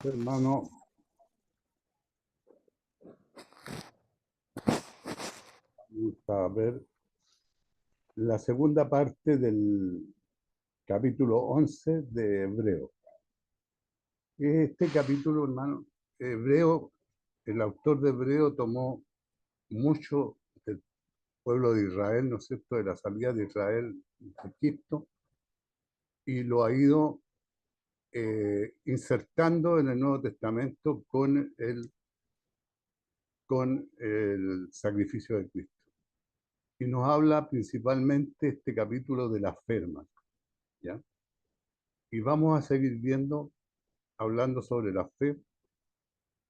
Hermano, vamos a ver la segunda parte del capítulo 11 de Hebreo. Este capítulo, hermano, Hebreo, el autor de Hebreo tomó mucho del pueblo de Israel, ¿no es cierto?, de la salida de Israel de Egipto, y lo ha ido insertando en el Nuevo Testamento con el sacrificio de Cristo. Y nos habla principalmente este capítulo de la fe, hermano, ¿ya? Y vamos a seguir hablando sobre la fe.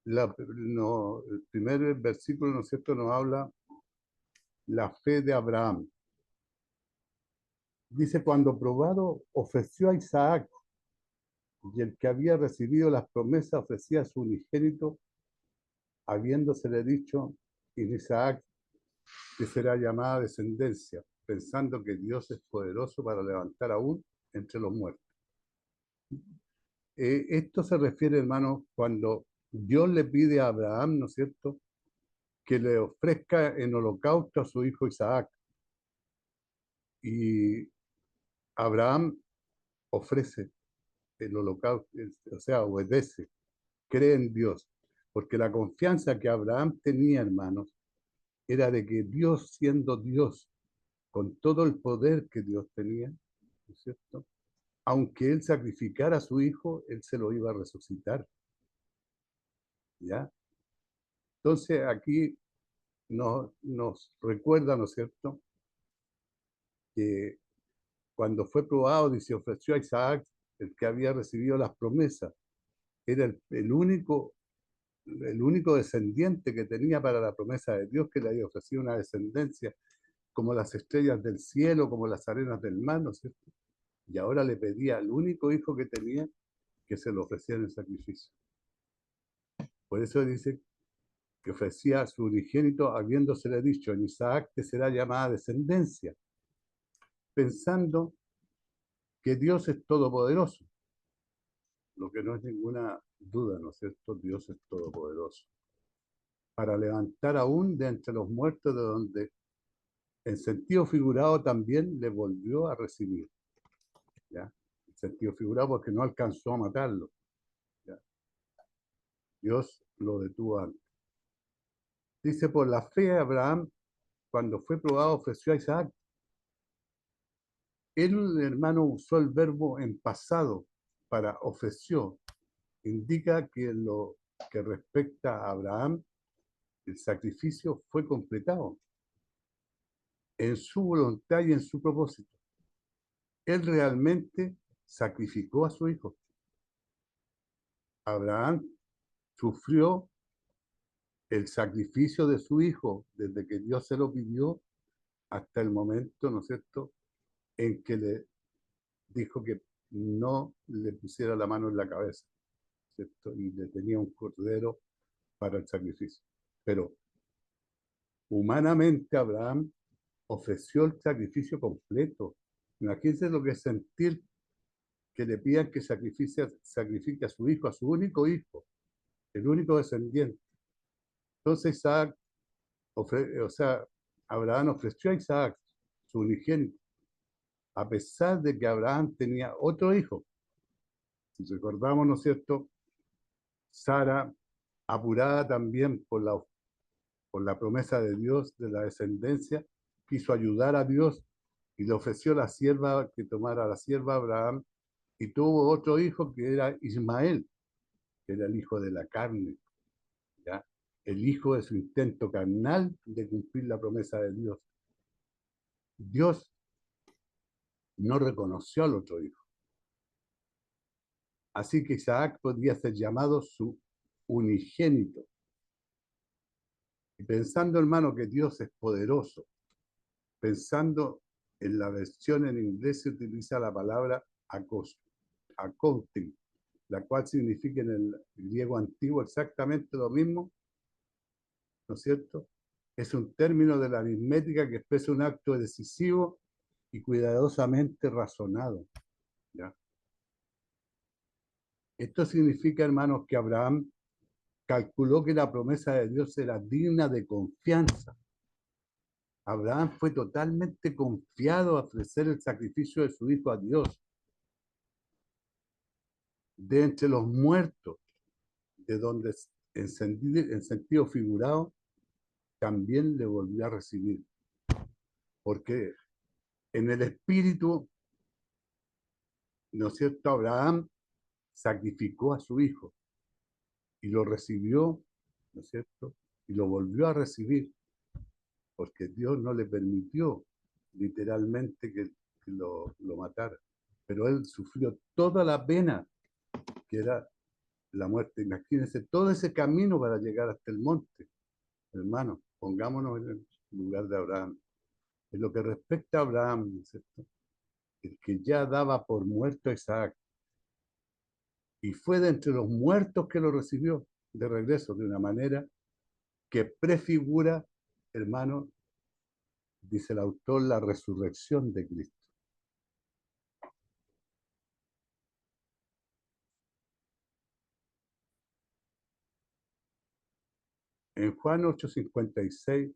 El primer versículo, ¿no es cierto?, nos habla la fe de Abraham. Dice, cuando probado ofreció a Isaac, y el que había recibido las promesas ofrecía a su unigénito, habiéndosele dicho, en Isaac que será llamada descendencia, pensando que Dios es poderoso para levantar aún entre los muertos. Esto se refiere, hermano, cuando Dios le pide a Abraham, ¿no es cierto?, que le ofrezca en holocausto a su hijo Isaac. Y Abraham ofrece el holocausto, o sea, obedece, cree en Dios, porque la confianza que Abraham tenía, hermanos, era de que Dios, siendo Dios, con todo el poder que Dios tenía, ¿no es cierto?, aunque él sacrificara a su hijo, él se lo iba a resucitar, ¿ya? Entonces aquí nos recuerda, ¿no es cierto?, que cuando fue probado y se ofreció a Isaac, el que había recibido las promesas, era el único descendiente que tenía para la promesa de Dios, que le había ofrecido una descendencia como las estrellas del cielo, como las arenas del mar, ¿no es cierto? Y ahora le pedía al único hijo que tenía que se lo ofreciera en sacrificio. Por eso dice que ofrecía a su unigénito, habiéndosele dicho, en Isaac te será llamada descendencia, pensando que Dios es todopoderoso, lo que no es ninguna duda, ¿no es cierto? Dios es todopoderoso, para levantar aún de entre los muertos, de donde en sentido figurado también le volvió a recibir, ¿ya? En sentido figurado porque no alcanzó a matarlo, ¿ya? Dios lo detuvo antes. Dice, por la fe Abraham, cuando fue probado, ofreció a Isaac. El hermano usó el verbo en pasado para ofreció. Indica que lo que respecta a Abraham, el sacrificio fue completado en su voluntad y en su propósito. Él realmente sacrificó a su hijo. Abraham sufrió el sacrificio de su hijo desde que Dios se lo pidió hasta el momento, ¿no es cierto?, en que le dijo que no le pusiera la mano en la cabeza, ¿cierto?, y le tenía un cordero para el sacrificio. Pero humanamente Abraham ofreció el sacrificio completo. Imagínense lo que es sentir que le pidan que sacrifique a su hijo, a su único hijo, el único descendiente. Entonces Abraham ofreció a Isaac, su unigénito, a pesar de que Abraham tenía otro hijo. Si recordamos, ¿no es cierto?, Sara, apurada también por la promesa de Dios de la descendencia, quiso ayudar a Dios y le ofreció la sierva, que tomara la sierva a Abraham, y tuvo otro hijo que era Ismael, que era el hijo de la carne, ¿ya?, el hijo de su intento carnal de cumplir la promesa de Dios. Dios no reconoció al otro hijo. Así que Isaac podría ser llamado su unigénito. Y pensando, hermano, que Dios es poderoso, pensando en la versión en inglés se utiliza la palabra accounting, la cual significa en el griego antiguo exactamente lo mismo, ¿no es cierto? Es un término de la aritmética que expresa un acto decisivo y cuidadosamente razonado, ¿ya? Esto significa, hermanos, que Abraham calculó que la promesa de Dios era digna de confianza. Abraham fue totalmente confiado a ofrecer el sacrificio de su hijo a Dios. De entre los muertos, de donde en sentido figurado, también le volvió a recibir. Porque en el espíritu, ¿no es cierto?, Abraham sacrificó a su hijo y lo recibió, ¿no es cierto?, y lo volvió a recibir, porque Dios no le permitió literalmente que lo matara. Pero él sufrió toda la pena que era la muerte. Imagínense todo ese camino para llegar hasta el monte. Hermano, pongámonos en el lugar de Abraham. En lo que respecta a Abraham, ¿no es cierto?, el que ya daba por muerto a Isaac, y fue de entre los muertos que lo recibió de regreso, de una manera que prefigura, hermano, dice el autor, la resurrección de Cristo. En Juan 8:56,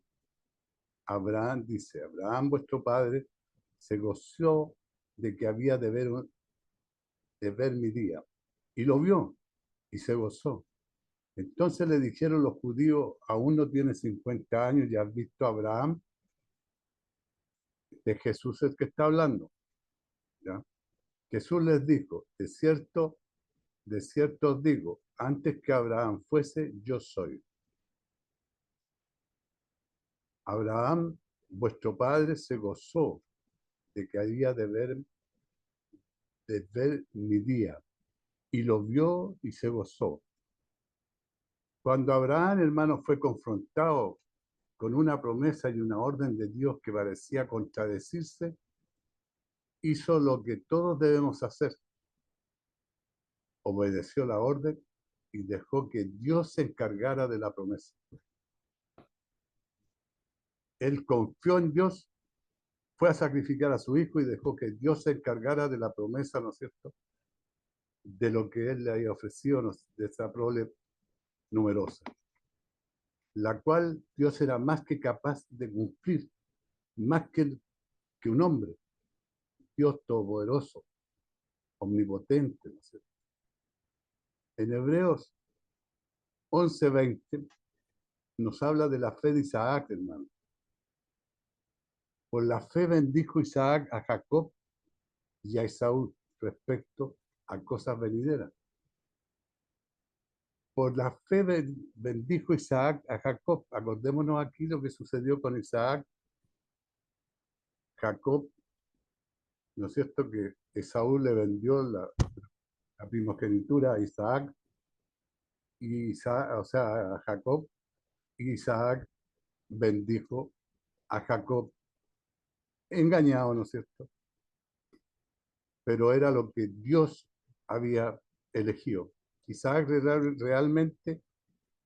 Abraham dice, Abraham vuestro padre se goció de que había de ver mi día, y lo vio, y se gozó. Entonces le dijeron los judíos, aún no tiene 50 años, ya has visto a Abraham. De Jesús es que está hablando, ¿ya? Jesús les dijo, de cierto os digo, antes que Abraham fuese, yo soy. Abraham, vuestro padre, se gozó de que había de ver mi día, y lo vio y se gozó. Cuando Abraham, hermano, fue confrontado con una promesa y una orden de Dios que parecía contradecirse, hizo lo que todos debemos hacer. Obedeció la orden y dejó que Dios se encargara de la promesa. Él confió en Dios, fue a sacrificar a su hijo y dejó que Dios se encargara de la promesa, ¿no es cierto?, de lo que él le había ofrecido, de esa prole numerosa, la cual Dios era más que capaz de cumplir, más que un hombre, Dios todopoderoso, omnipotente, ¿no es cierto? En Hebreos 11:20 nos habla de la fe de Isaac, hermano. Por la fe bendijo Isaac a Jacob y a Esaú respecto a cosas venideras. Por la fe bendijo Isaac a Jacob. Acordémonos aquí lo que sucedió con Isaac. Jacob, ¿no es cierto?, que Esaú le vendió la primogenitura a Isaac, y Isaac, o sea, a Jacob, y Isaac bendijo a Jacob, engañado, ¿no es cierto? Pero era lo que Dios había elegido. Isaac realmente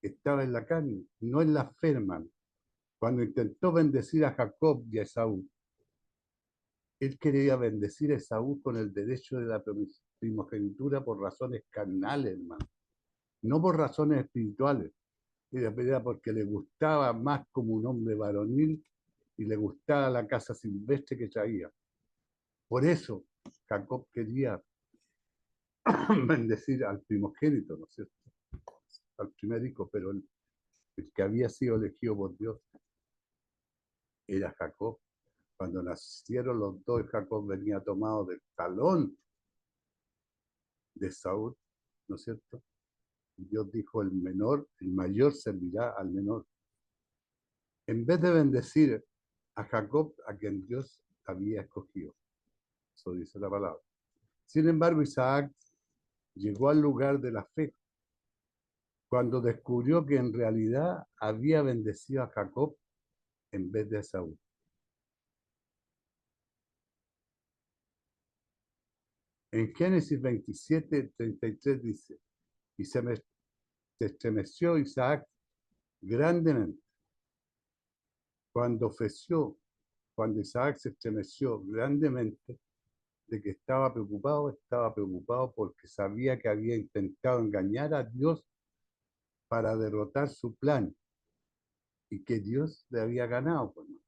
estaba en la carne, no en la fe, hermano. Cuando intentó bendecir a Jacob y a Esaú, él quería bendecir a Esaú con el derecho de la primogenitura por razones carnales, hermano, no por razones espirituales. Era porque le gustaba más como un hombre varonil y le gustaba la casa silvestre que traía. Por eso Jacob quería bendecir al primogénito, ¿no es cierto?, al primer hijo, pero el que había sido elegido por Dios era Jacob. Cuando nacieron los dos, Jacob venía tomado del talón de Saúl, ¿no es cierto? Dios dijo, el mayor servirá al menor. En vez de bendecir a Jacob, a quien Dios había escogido. Eso dice la palabra. Sin embargo, Isaac llegó al lugar de la fe cuando descubrió que en realidad había bendecido a Jacob en vez de a Saúl. En Génesis 27:33 dice, y se estremeció Isaac grandemente. Cuando Isaac se estremeció grandemente, de que estaba preocupado porque sabía que había intentado engañar a Dios para derrotar su plan y que Dios le había ganado, pues, ¿no?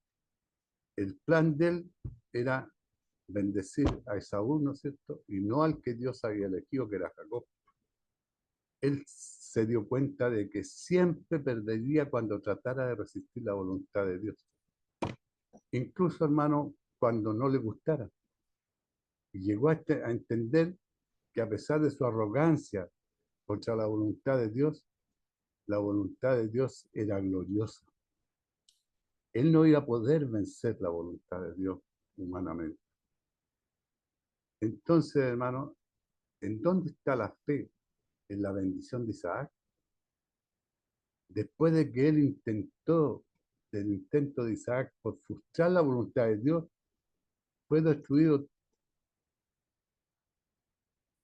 El plan de él era bendecir a Esaú, ¿no es cierto? Y no al que Dios había elegido, que era Jacob. Él se dio cuenta de que siempre perdería cuando tratara de resistir la voluntad de Dios. Incluso, hermano, cuando no le gustara. Y llegó a entender que a pesar de su arrogancia contra la voluntad de Dios, la voluntad de Dios era gloriosa. Él no iba a poder vencer la voluntad de Dios humanamente. Entonces, hermano, ¿en dónde está la fe? En la bendición de Isaac. Después de que él del intento de Isaac por frustrar la voluntad de Dios, fue destruido.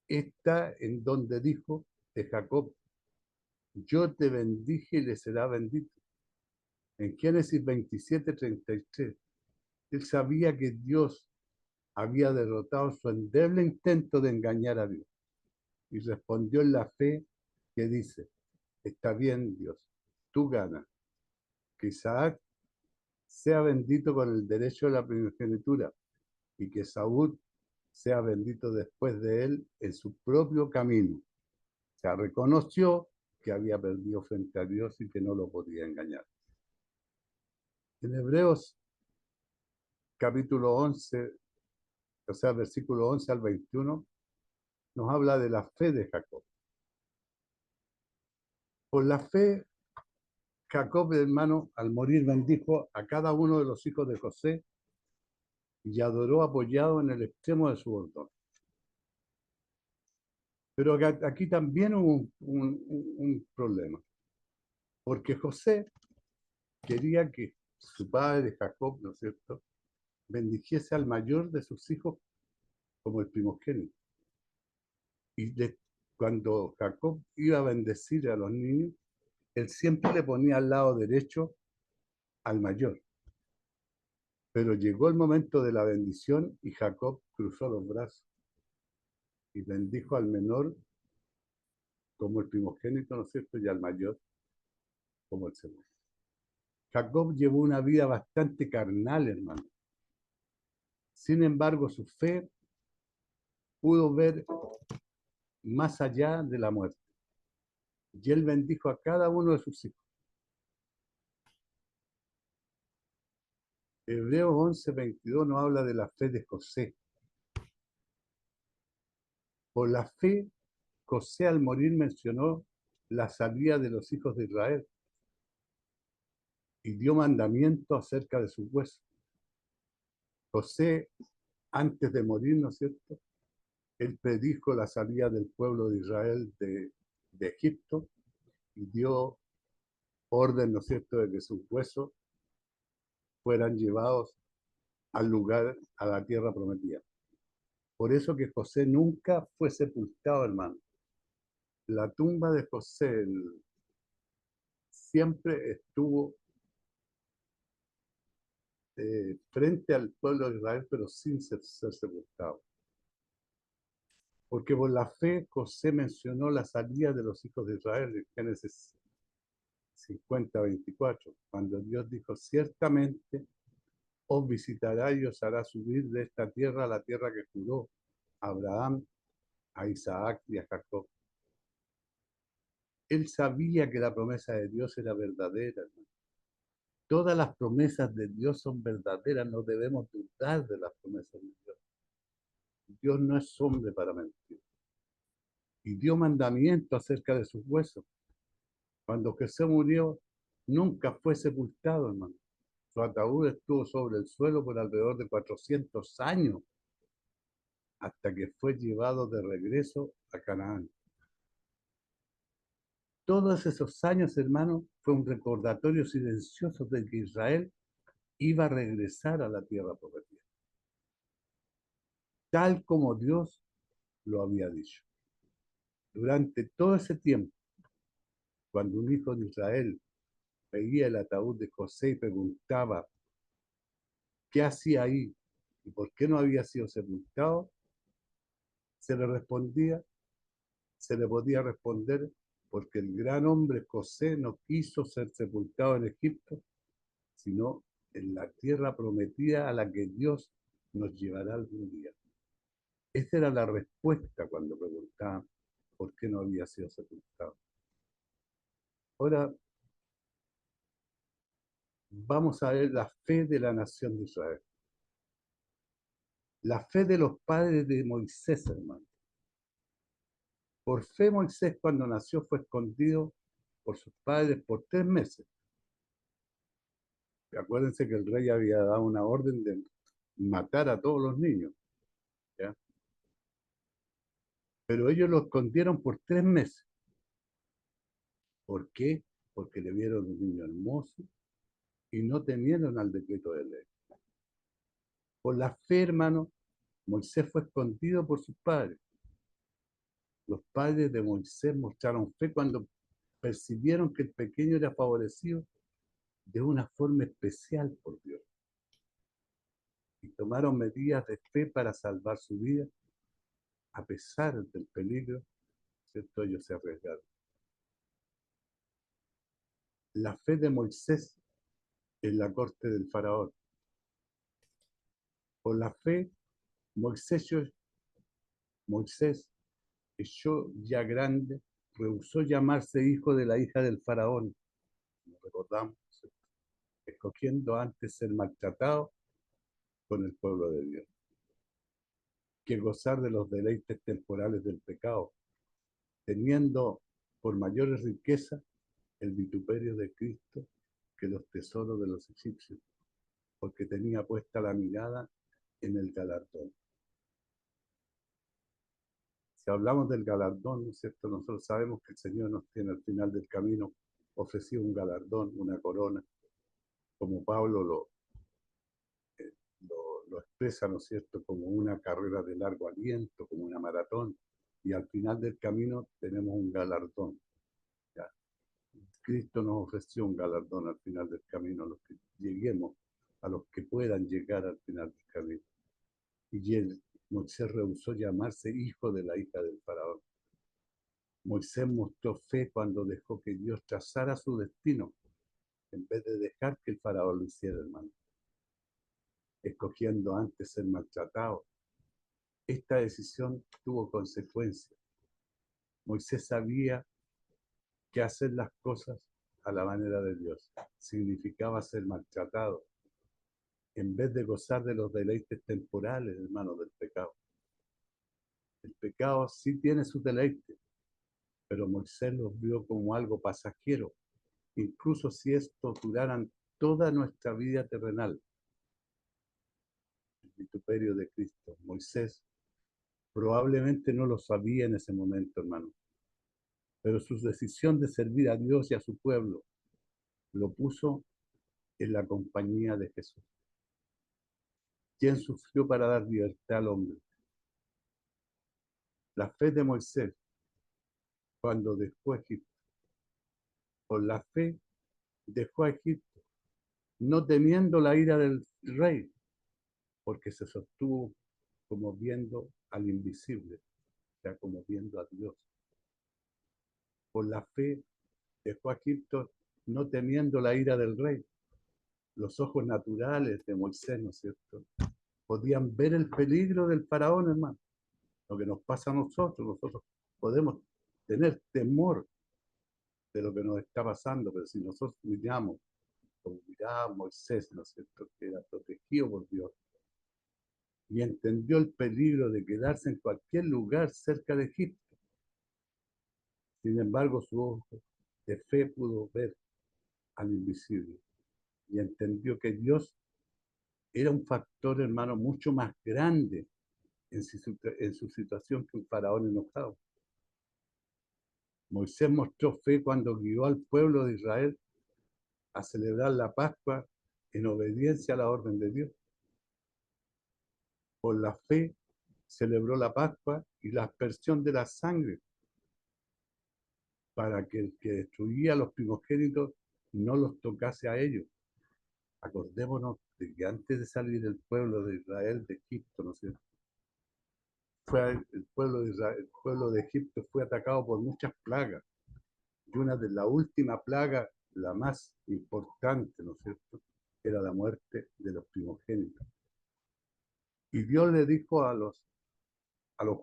Está en donde dijo de Jacob: yo te bendije y le será bendito. En Génesis 27:33, él sabía que Dios había derrotado su endeble intento de engañar a Dios y respondió en la fe que dice: está bien, Dios, tú ganas, que Isaac sea bendito con el derecho de la primogenitura y que Saúl sea bendito después de él en su propio camino. O sea, reconoció que había perdido frente a Dios y que no lo podía engañar. En Hebreos capítulo 11, o sea, versículo 11 al 21, nos habla de la fe de Jacob. Por la fe, Jacob, hermano, al morir bendijo a cada uno de los hijos de José y adoró apoyado en el extremo de su bordón. Pero aquí también hubo un problema, porque José quería que su padre Jacob, ¿no es cierto?, bendijese al mayor de sus hijos como el primogénito. Y cuando Jacob iba a bendecir a los niños, él siempre le ponía al lado derecho al mayor. Pero llegó el momento de la bendición y Jacob cruzó los brazos y bendijo al menor como el primogénito, ¿no es cierto?, y al mayor como el segundo. Jacob llevó una vida bastante carnal, hermano. Sin embargo, su fe pudo ver más allá de la muerte. Y él bendijo a cada uno de sus hijos. Hebreos 11:22 nos habla de la fe de José. Por la fe, José al morir mencionó la salida de los hijos de Israel y dio mandamiento acerca de sus huesos. José, antes de morir, ¿no es cierto?, él predijo la salida del pueblo de Israel de Egipto y dio orden, ¿no es cierto?, de que sus huesos fueran llevados al lugar, a la tierra prometida. Por eso que José nunca fue sepultado, hermano. La tumba de José siempre estuvo frente al pueblo de Israel, pero sin ser sepultado. Porque por la fe José mencionó la salida de los hijos de Israel en Génesis 50:24, cuando Dios dijo: ciertamente os visitará y os hará subir de esta tierra a la tierra que juró a Abraham, a Isaac y a Jacob. Él sabía que la promesa de Dios era verdadera, ¿no? Todas las promesas de Dios son verdaderas, no debemos dudar de las promesas de Dios. Dios no es hombre para mentir. Y dio mandamiento acerca de sus huesos. Cuando Jesús murió, nunca fue sepultado, hermano. Su ataúd estuvo sobre el suelo por alrededor de 400 años, hasta que fue llevado de regreso a Canaán. Todos esos años, hermano, fue un recordatorio silencioso de que Israel iba a regresar a la tierra prometida, tal como Dios lo había dicho. Durante todo ese tiempo, cuando un hijo de Israel veía el ataúd de José y preguntaba qué hacía ahí y por qué no había sido sepultado, Se le respondía, se le podía responder porque el gran hombre José no quiso ser sepultado en Egipto, sino en la tierra prometida a la que Dios nos llevará algún día. Esa era la respuesta cuando preguntaban por qué no había sido sepultado. Ahora vamos a ver la fe de la nación de Israel. La fe de los padres de Moisés, hermano. Por fe Moisés cuando nació fue escondido por sus padres por 3 meses. Acuérdense que el rey había dado una orden de matar a todos los niños, ¿ya? Pero ellos lo escondieron por 3 meses. ¿Por qué? Porque le vieron un niño hermoso y no temieron al decreto de ley. Por la fe, hermano, Moisés fue escondido por sus padres. Los padres de Moisés mostraron fe cuando percibieron que el pequeño era favorecido de una forma especial por Dios y tomaron medidas de fe para salvar su vida a pesar del peligro, ¿cierto? Ellos se arriesgaron. La fe de Moisés en la corte del faraón. Por la fe, Moisés, Moisés, yo ya grande, rehusó llamarse hijo de la hija del faraón, como recordamos, escogiendo antes ser maltratado con el pueblo de Dios, que gozar de los deleites temporales del pecado, teniendo por mayores riquezas el vituperio de Cristo que los tesoros de los egipcios, porque tenía puesta la mirada en el galardón. Si hablamos del galardón, ¿no es cierto? Nosotros sabemos que el Señor nos tiene al final del camino ofrecido un galardón, una corona, como Pablo lo expresa, ¿no es cierto?, como una carrera de largo aliento, como una maratón, y al final del camino tenemos un galardón. ¿Ya? Cristo nos ofreció un galardón al final del camino, a los que lleguemos, a los que puedan llegar al final del camino. Y él, Moisés rehusó llamarse hijo de la hija del faraón. Moisés mostró fe cuando dejó que Dios trazara su destino, en vez de dejar que el faraón lo hiciera, hermano, escogiendo antes ser maltratado. Esta decisión tuvo consecuencias. Moisés sabía que hacer las cosas a la manera de Dios significaba ser maltratado, en vez de gozar de los deleites temporales, hermano, del pecado. El pecado sí tiene sus deleites, pero Moisés los vio como algo pasajero, incluso si estos duraran toda nuestra vida terrenal. El vituperio de Cristo. Moisés probablemente no lo sabía en ese momento, hermano, pero su decisión de servir a Dios y a su pueblo lo puso en la compañía de Jesús, quien sufrió para dar libertad al hombre. La fe de Moisés cuando dejó Egipto, por la fe dejó a Egipto, no temiendo la ira del rey, porque se sostuvo como viendo al invisible, o sea, como viendo a Dios. Por la fe dejó a Egipto no temiendo la ira del rey. Los ojos naturales de Moisés, ¿no es cierto?, podían ver el peligro del faraón, hermano. Lo que nos pasa a nosotros podemos tener temor de lo que nos está pasando, pero si nosotros miramos, como miraba Moisés, ¿no es cierto?, que era protegido por Dios, y entendió el peligro de quedarse en cualquier lugar cerca de Egipto. Sin embargo, su ojo de fe pudo ver al invisible y entendió que Dios era un factor, hermano, mucho más grande en su situación que un faraón enojado. Moisés mostró fe cuando guió al pueblo de Israel a celebrar la Pascua en obediencia a la orden de Dios. Por la fe celebró la Pascua y la aspersión de la sangre para que el que destruía a los primogénitos no los tocase a ellos. Acordémonos de que antes de salir el pueblo de Israel de Egipto, ¿no es cierto?, el pueblo de Israel, el pueblo de Egipto fue atacado por muchas plagas. Y una de las últimas plagas, la más importante, ¿no es cierto?, era la muerte de los primogénitos. Y Dios le dijo a los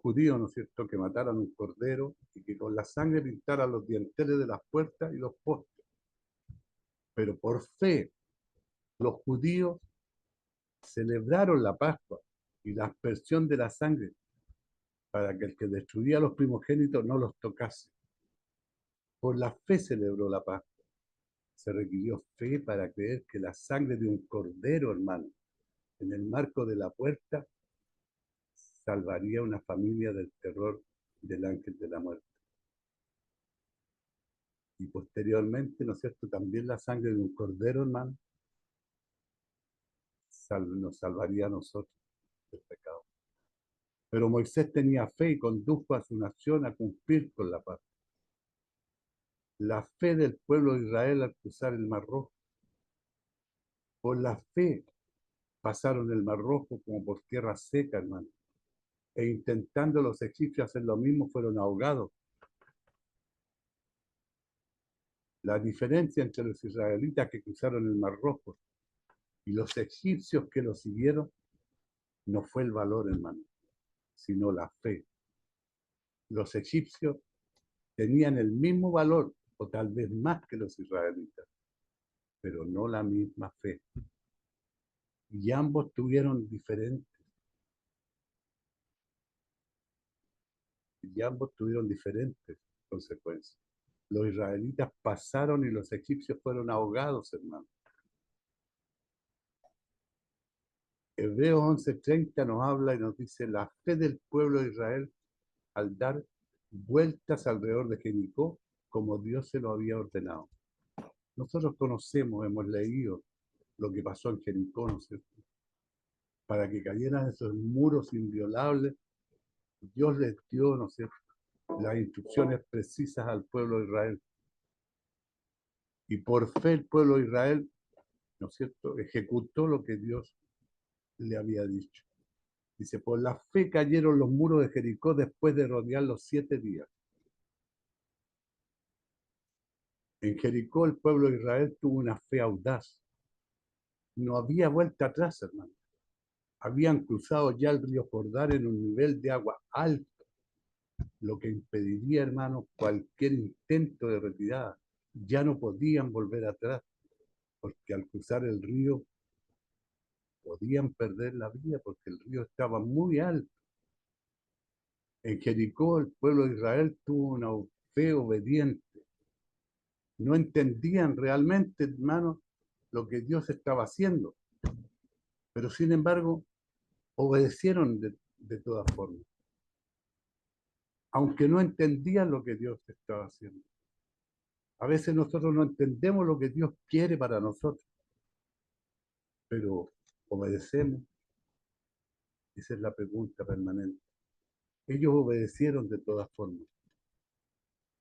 judíos, ¿no es cierto?, que mataran un cordero y que con la sangre pintaran los dinteles de las puertas y los postes. Pero por fe, los judíos celebraron la Pascua y la aspersión de la sangre para que el que destruía a los primogénitos no los tocase. Por la fe celebró la Pascua. Se requirió fe para creer que la sangre de un cordero, hermano, en el marco de la puerta, salvaría a una familia del terror del ángel de la muerte. Y posteriormente, ¿no es cierto?, también la sangre de un cordero, hermano, nos salvaría a nosotros del pecado. Pero Moisés tenía fe y condujo a su nación a cumplir con la paz. La fe del pueblo de Israel al cruzar el Mar Rojo. Por la fe pasaron el Mar Rojo como por tierra seca, hermano. E intentando los egipcios hacer lo mismo, fueron ahogados. La diferencia entre los israelitas que cruzaron el Mar Rojo y los egipcios que lo siguieron no fue el valor, hermano, sino la fe. Los egipcios tenían el mismo valor, o tal vez más que los israelitas, pero no la misma fe. Y ambos tuvieron diferentes consecuencias. Los israelitas pasaron y los egipcios fueron ahogados, hermano. Hebreos 11:30 nos habla y nos dice: la fe del pueblo de Israel al dar vueltas alrededor de Jericó, como Dios se lo había ordenado. Nosotros conocemos, hemos leído lo que pasó en Jericó, ¿no es cierto? Para que cayeran esos muros inviolables, Dios les dio, ¿no es cierto?, las instrucciones precisas al pueblo de Israel. Y por fe el pueblo de Israel, ¿no es cierto?, ejecutó lo que Dios le había dicho. Dice: por la fe cayeron los muros de Jericó después de rodearlos 7 días. En Jericó el pueblo de Israel tuvo una fe audaz. No había vuelta atrás, hermano. Habían cruzado ya el río Jordán en un nivel de agua alto, lo que impediría, hermano, cualquier intento de retirada. Ya no podían volver atrás, porque al cruzar el río podían perder la vida, porque el río estaba muy alto. En Jericó el pueblo de Israel tuvo una fe obediente. No entendían realmente, hermano, lo que Dios estaba haciendo, pero sin embargo obedecieron de todas formas, aunque no entendían lo que Dios estaba haciendo. A veces nosotros no entendemos lo que Dios quiere para nosotros, pero obedecemos. Esa es la pregunta permanente. Ellos obedecieron de todas formas.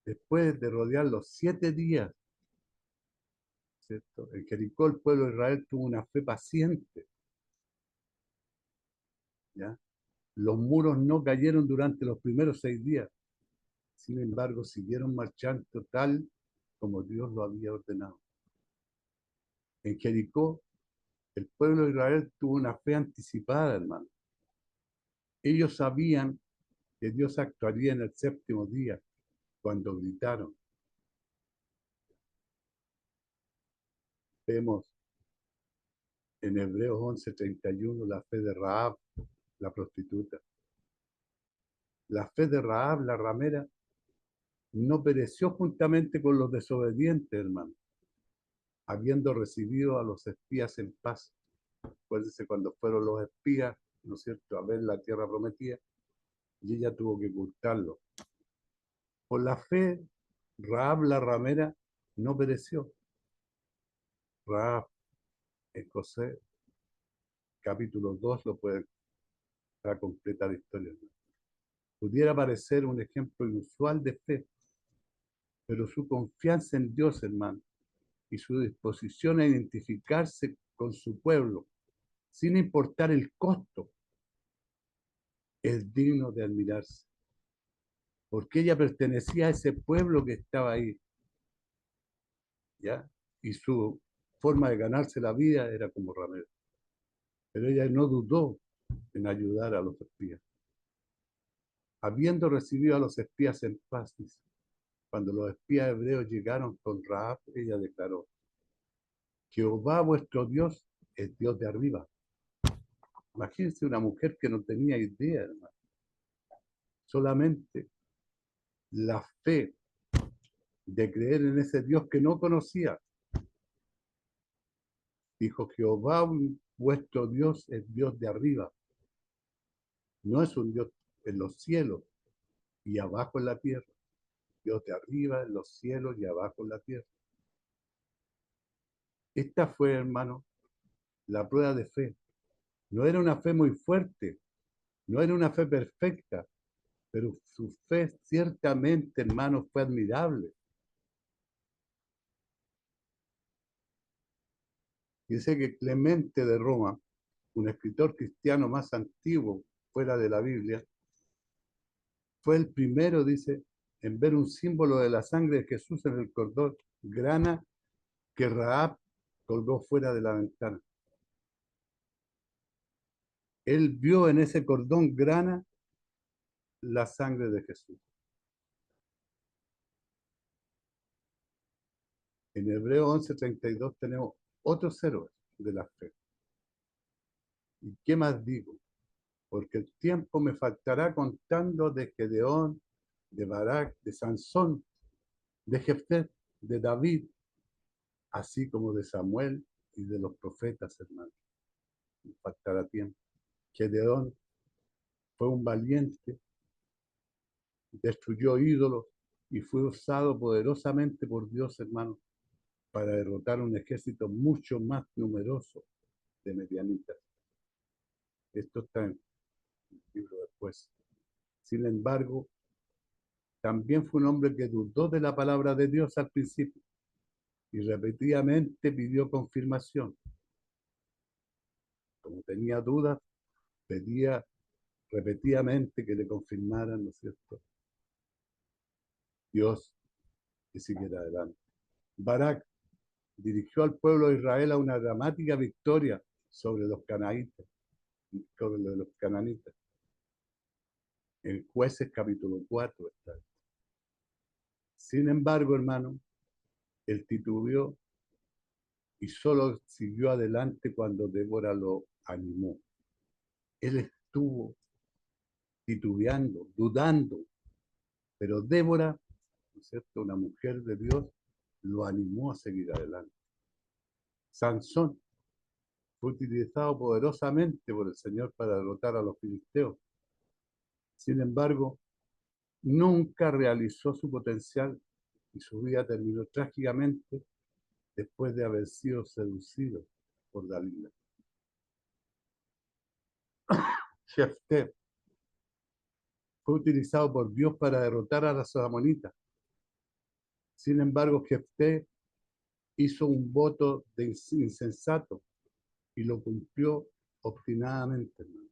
Después de rodear los 7 días, ¿cierto?, en Jericó el pueblo de Israel tuvo una fe paciente, ¿ya? Los muros no cayeron durante los primeros 6 días. Sin embargo, siguieron marchando tal como Dios lo había ordenado. En Jericó, el pueblo de Israel tuvo una fe anticipada, hermano. Ellos sabían que Dios actuaría en el 7º día, cuando gritaron. Vemos en Hebreos 11:31 la fe de Rahab, la prostituta. La fe de Rahab, la ramera, no pereció juntamente con los desobedientes, hermano, habiendo recibido a los espías en paz. Acuérdense cuando fueron los espías, ¿no es cierto?, a ver la tierra prometida, y ella tuvo que ocultarlo. Por la fe, Rahab la ramera no pereció. Rahab, en José, capítulo 2, lo puede para completar la historia. Pudiera parecer un ejemplo inusual de fe, pero su confianza en Dios, hermano, y su disposición a identificarse con su pueblo, sin importar el costo, es digno de admirarse, porque ella pertenecía a ese pueblo que estaba ahí, ¿ya? Y su forma de ganarse la vida era como ramera. Pero ella no dudó en ayudar a los espías. Habiendo recibido a los espías en paz, dice, cuando los espías hebreos llegaron con Rahab, ella declaró: Jehová vuestro Dios es Dios de arriba. Imagínense una mujer que no tenía idea, hermano. Solamente la fe de creer en ese Dios que no conocía. Dijo: Jehová vuestro Dios es Dios de arriba. No es un Dios en los cielos y abajo en la tierra. Dios de arriba en los cielos y abajo en la tierra. Esta fue, hermano, la prueba de fe. No era una fe muy fuerte, no era una fe perfecta, pero su fe ciertamente, hermano, fue admirable. Dice que Clemente de Roma, un escritor cristiano más antiguo fuera de la Biblia, fue el primero, dice, en ver un símbolo de la sangre de Jesús en el cordón grana que Rahab colgó fuera de la ventana. Él vio en ese cordón grana la sangre de Jesús. En Hebreo 11:32 tenemos otros héroes de la fe. ¿Y qué más digo? Porque el tiempo me faltará contando de Gedeón, de Barak, de Sansón, de Jefté, de David, así como de Samuel y de los profetas, hermanos. Me faltará tiempo. Gedeón fue un valiente, destruyó ídolos y fue usado poderosamente por Dios, hermano, para derrotar un ejército mucho más numeroso de medianitas. Esto está en el libro después. Sin embargo, también fue un hombre que dudó de la palabra de Dios al principio y repetidamente pidió confirmación. Como tenía dudas, pedía repetidamente que le confirmaran, ¿no es cierto?, Dios, y siguiera adelante. Barak dirigió al pueblo de Israel a una dramática victoria sobre los cananitas, sobre los cananitas. En Jueces capítulo 4 está. Sin embargo, hermano, él titubeó y solo siguió adelante cuando Débora lo animó. Él estuvo titubeando, dudando, pero Débora, ¿no es cierto?, una mujer de Dios, lo animó a seguir adelante. Sansón fue utilizado poderosamente por el Señor para derrotar a los filisteos. Sin embargo, nunca realizó su potencial y su vida terminó trágicamente después de haber sido seducido por Dalila. Jefté fue utilizado por Dios para derrotar a los amonitas. Sin embargo, Jefté hizo un voto de insensato y lo cumplió obstinadamente, hermano.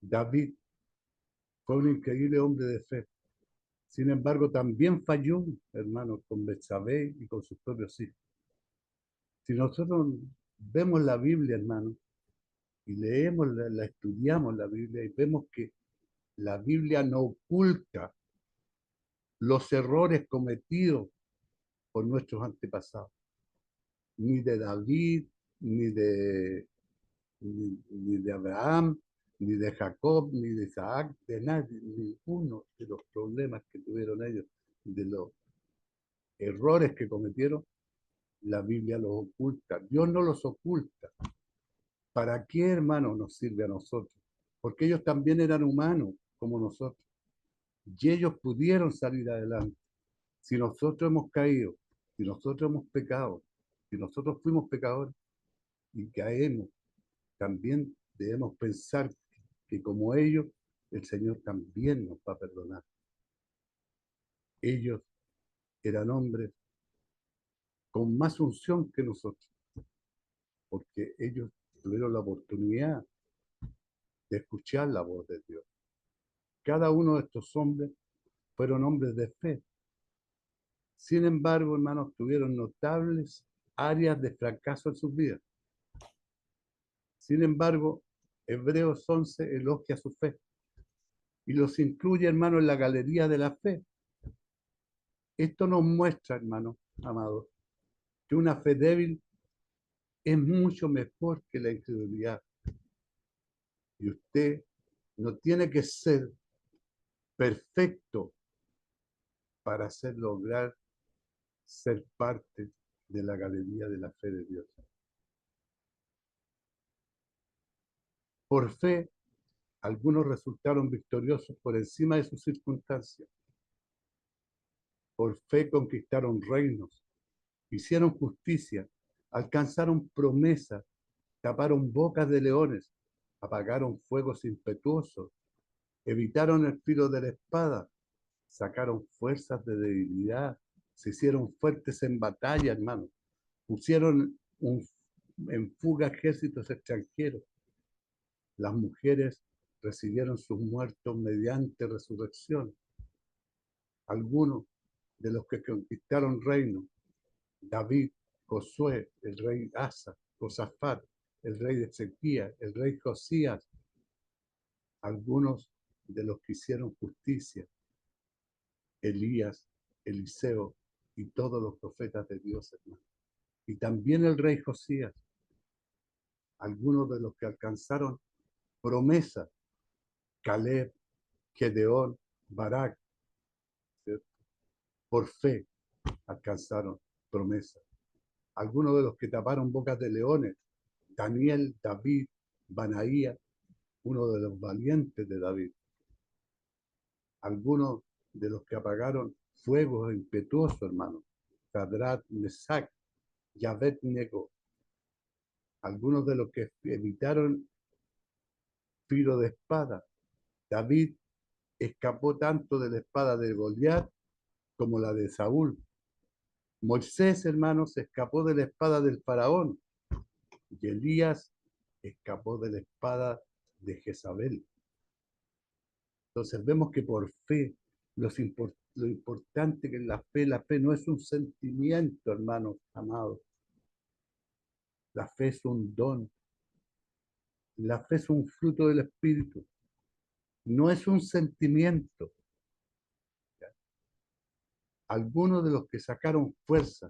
David fue un increíble hombre de fe. Sin embargo, también falló, hermano, con Betsabé y con sus propios hijos. Si nosotros vemos la Biblia, hermano, y leemos, la estudiamos la Biblia y vemos que la Biblia no oculta los errores cometidos por nuestros antepasados, ni de David, ni de, ni de Abraham, ni de Jacob, ni de Isaac, de nadie, ninguno de los problemas que tuvieron ellos, de los errores que cometieron, la Biblia los oculta. Dios no los oculta. ¿Para qué, hermano, nos sirve a nosotros? Porque ellos también eran humanos como nosotros. Y ellos pudieron salir adelante. Si nosotros hemos caído, si nosotros hemos pecado, si nosotros fuimos pecadores y caemos, también debemos pensar que como ellos, el Señor también nos va a perdonar. Ellos eran hombres con más unción que nosotros, porque ellos tuvieron la oportunidad de escuchar la voz de Dios. Cada uno de estos hombres fueron hombres de fe. Sin embargo, hermanos, tuvieron notables áreas de fracaso en sus vidas. Sin embargo, Hebreos 11 elogia su fe y los incluye, hermanos, en la galería de la fe. Esto nos muestra, hermanos amados, que una fe débil es mucho mejor que la incredulidad. Y usted no tiene que ser perfecto para hacer lograr ser parte de la galería de la fe de Dios. Por fe, algunos resultaron victoriosos por encima de sus circunstancias. Por fe conquistaron reinos, hicieron justicia, alcanzaron promesas, taparon bocas de leones, apagaron fuegos impetuosos, evitaron el filo de la espada, sacaron fuerzas de debilidad, se hicieron fuertes en batalla, hermano, pusieron en fuga ejércitos extranjeros. Las mujeres recibieron sus muertos mediante resurrección. Algunos de los que conquistaron reinos, David, Josué, el rey Asa, Josafat, el rey de Ezequías, el rey Josías, algunos de los que hicieron justicia, Elías, Eliseo y todos los profetas de Dios, hermano. Y también el rey Josías, algunos de los que alcanzaron promesa, Caleb, Gedeón, Barak, ¿cierto? Por fe alcanzaron promesa. Algunos de los que taparon bocas de leones, Daniel, David, Banaía, uno de los valientes de David. Algunos de los que apagaron fuegos impetuosos, hermano, Sadrach, Mesach, y Abed-nego. Algunos de los que evitaron filo de espada. David escapó tanto de la espada de Goliat como la de Saúl. Moisés, hermanos, escapó de la espada del faraón. Y Elías escapó de la espada de Jezabel. Entonces vemos que por fe, lo importante que es la fe no es un sentimiento, hermanos amados. La fe es un don. La fe es un fruto del Espíritu. No es un sentimiento. Algunos de los que sacaron fuerza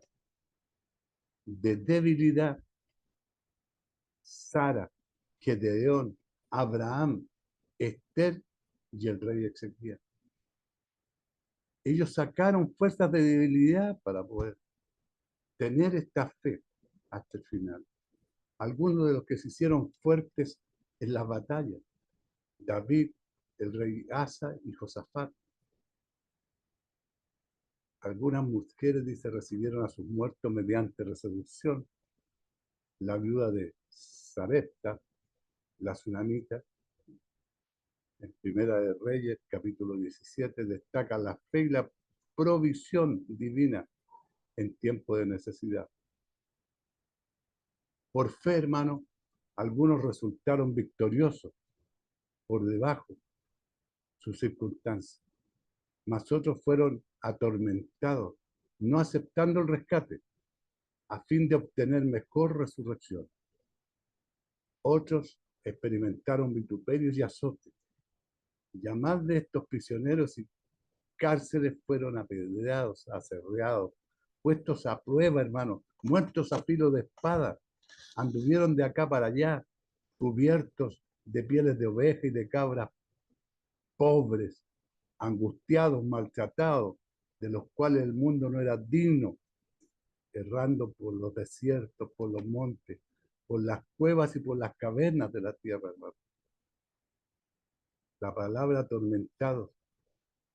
de debilidad, Sara, Gedeón, Abraham, Esther y el rey Ezequías. Ellos sacaron fuerzas de debilidad para poder tener esta fe hasta el final. Algunos de los que se hicieron fuertes en las batallas, David, el rey Asa y Josafat. Algunas mujeres, dice, recibieron a sus muertos mediante resurrección. La viuda de Sarepta, la sunamita, en Primera de Reyes, capítulo 17, destaca la fe y la provisión divina en tiempo de necesidad. Por fe, hermano, algunos resultaron victoriosos por debajo de sus circunstancias, mas otros fueron atormentados, no aceptando el rescate, a fin de obtener mejor resurrección. Otros experimentaron vituperios y azotes, y a más de estos prisioneros y cárceles fueron apedreados, aserreados, puestos a prueba, hermano, muertos a filo de espada, anduvieron de acá para allá, cubiertos de pieles de oveja y de cabra, pobres, angustiados, maltratados, de los cuales el mundo no era digno, errando por los desiertos, por los montes, por las cuevas y por las cavernas de la tierra, hermano. La palabra atormentados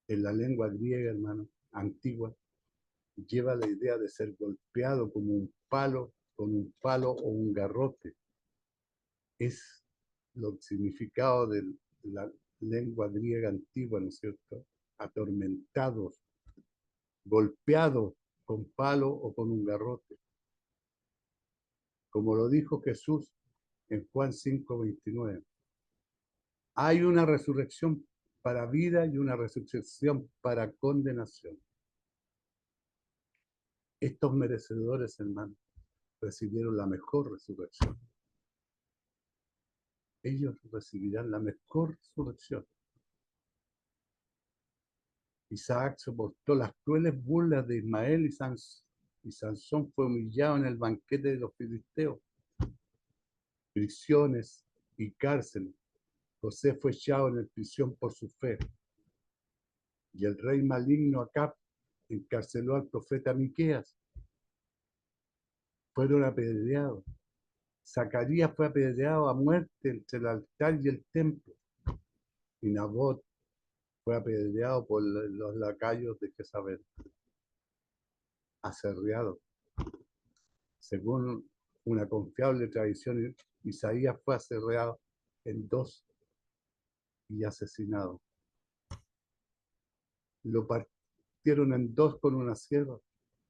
en la lengua griega, hermano, antigua, lleva la idea de ser golpeado como un palo, con un palo o un garrote. Es lo significado de la lengua griega antigua, ¿no es cierto? Atormentados, golpeados con palo o con un garrote. Como lo dijo Jesús en Juan 5:29. Hay una resurrección para vida y una resurrección para condenación. Estos merecedores, hermanos, recibieron la mejor resurrección. Ellos recibirán la mejor resurrección. Isaac soportó las crueles burlas de Ismael y Sansón fue humillado en el banquete de los filisteos. Prisiones y cárceles. José fue echado en prisión por su fe. Y el rey maligno Acab encarceló al profeta Miqueas. Fueron apedreados. Zacarías fue apedreado a muerte entre el altar y el templo. Y Nabot fue apedreado por los lacayos de Jezabel. Aserreado. Según una confiable tradición, Isaías fue aserreado en dos y asesinado. Lo partieron en dos con una sierra.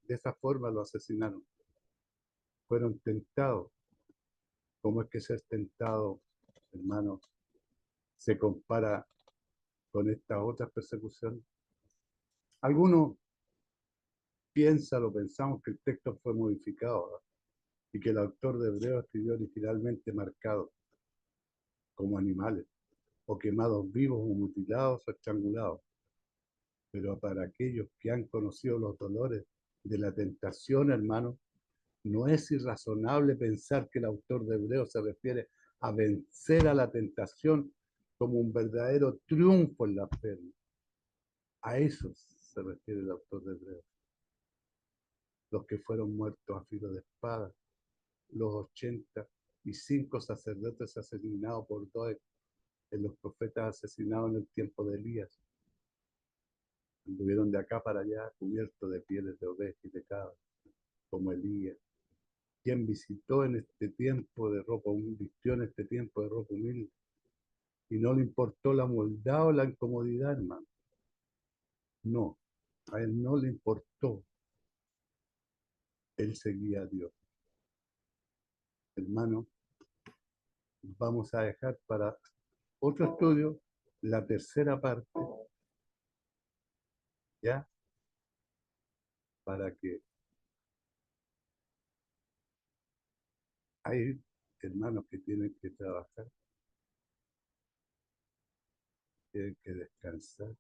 De esa forma lo asesinaron. Fueron tentados. ¿Cómo es que ser tentado, hermanos, se compara con estas otras persecuciones? Algunos pensamos que el texto fue modificado, ¿no? Y que el autor de Hebreos escribió originalmente marcado como animales, o quemados vivos, o mutilados, o estrangulados. Pero para aquellos que han conocido los dolores de la tentación, hermano, no es irrazonable pensar que el autor de Hebreos se refiere a vencer a la tentación como un verdadero triunfo en la fe. A eso se refiere el autor de Hebreos. Los que fueron muertos a filo de espada, los 85 sacerdotes asesinados por Doeg, en los profetas asesinados en el tiempo de Elías, anduvieron de acá para allá cubiertos de pieles de oveja y de cabra, como Elías. Quien visitó en este tiempo de ropa, vistió en este tiempo de ropa humilde, y no le importó la maldad o la incomodidad, hermano. No, a él no le importó. Él seguía a Dios. Hermano, vamos a dejar para otro estudio la tercera parte, ¿ya? Para que hay hermanos que tienen que trabajar, tienen que descansar.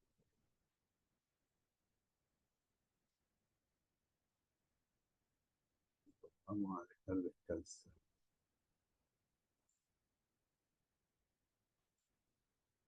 Vamos a dejar descansar.